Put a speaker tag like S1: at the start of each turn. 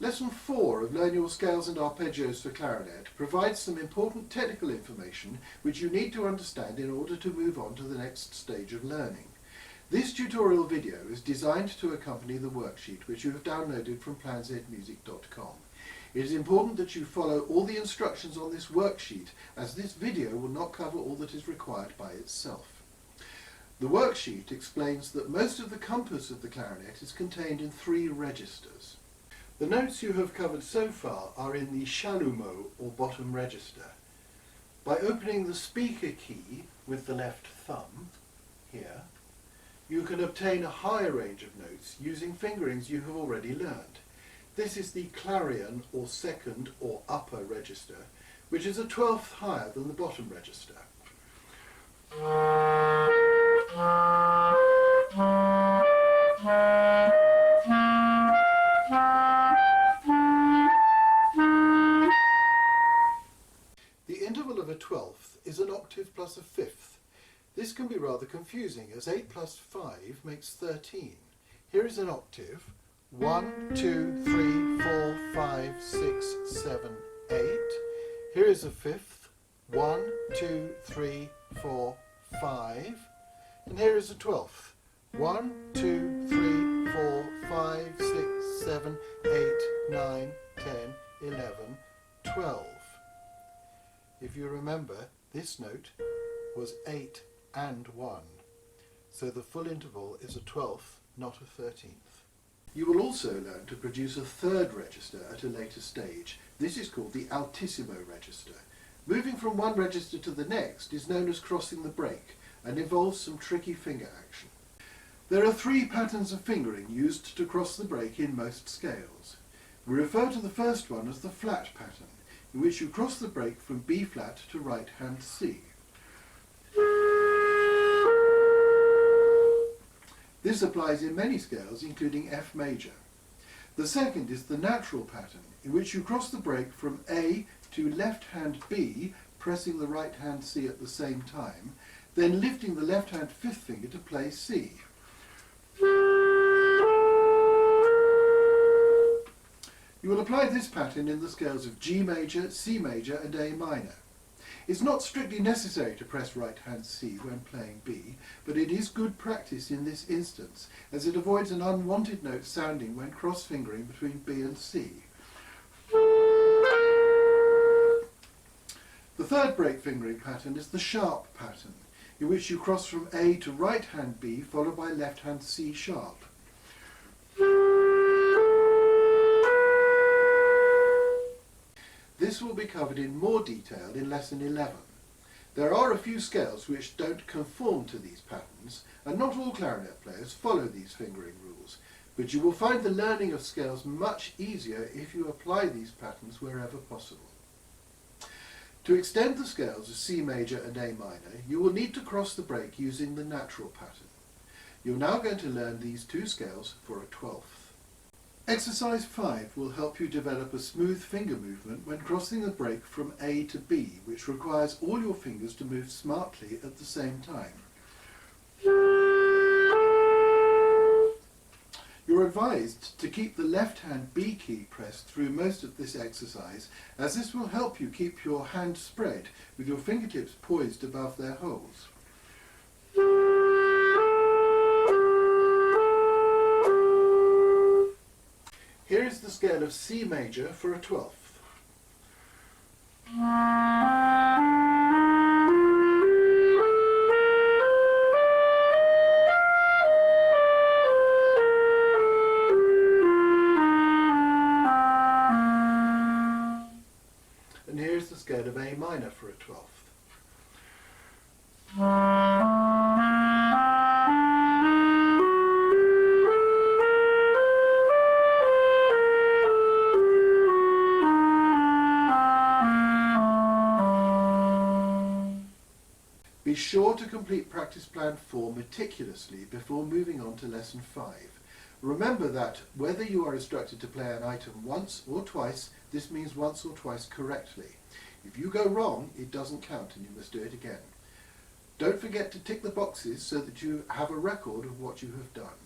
S1: Lesson 4 of Learn Your Scales and Arpeggios for Clarinet provides some important technical information which you need to understand in order to move on to the next stage of learning. This tutorial video is designed to accompany the worksheet which you have downloaded from planzmusic.com. It is important that you follow all the instructions on this worksheet, as this video will not cover all that is required by itself. The worksheet explains that most of the compass of the clarinet is contained in 3 registers. The notes you have covered so far are in the chalumeau or bottom register. By opening the speaker key with the left thumb, here, you can obtain a higher range of notes using fingerings you have already learned. This is the clarion or second or upper register, which is a 12th higher than the bottom register. The interval of a 12th is an octave plus a 5th. This can be rather confusing, as 8 plus 5 makes 13. Here is an octave. 1, 2, 3, 4, 5, 6, 7, 8. Here is a 5th. 1, 2, 3, 4, 5. And here is a 12th. 1, 2, 3, 4, 5, 6, 7, 8, 9, 10, 11, 12. If you remember, this note was 8 and 1. So the full interval is a 12th, not a 13th. You will also learn to produce a 3rd register at a later stage. This is called the altissimo register. Moving from one register to the next is known as crossing the break and involves some tricky finger action. There are 3 patterns of fingering used to cross the break in most scales. We refer to the first one as the flat pattern, in which you cross the break from B flat to right hand C. This applies in many scales, including F major. The second is the natural pattern, in which you cross the break from A to left hand B, pressing the right hand C at the same time, then lifting the left hand 5th finger to play C. You will apply this pattern in the scales of G major, C major and A minor. It's not strictly necessary to press right hand C when playing B, but it is good practice in this instance, as it avoids an unwanted note sounding when cross-fingering between B and C. The third break fingering pattern is the sharp pattern, in which you cross from A to right hand B followed by left hand C sharp. This will be covered in more detail in Lesson 11. There are a few scales which don't conform to these patterns, and not all clarinet players follow these fingering rules, but you will find the learning of scales much easier if you apply these patterns wherever possible. To extend the scales of C major and A minor, you will need to cross the break using the natural pattern. You're now going to learn these 2 scales for a 12th. Exercise 5 will help you develop a smooth finger movement when crossing the break from A to B, which requires all your fingers to move smartly at the same time. You're advised to keep the left hand B key pressed through most of this exercise, as this will help you keep your hand spread with your fingertips poised above their holes. Here is the scale of C major for a 12th. And here's the scale of A minor for a 12th. Be sure to complete practice plan 4 meticulously before moving on to lesson 5. Remember that whether you are instructed to play an item once or twice, this means once or twice correctly. If you go wrong, it doesn't count and you must do it again. Don't forget to tick the boxes so that you have a record of what you have done.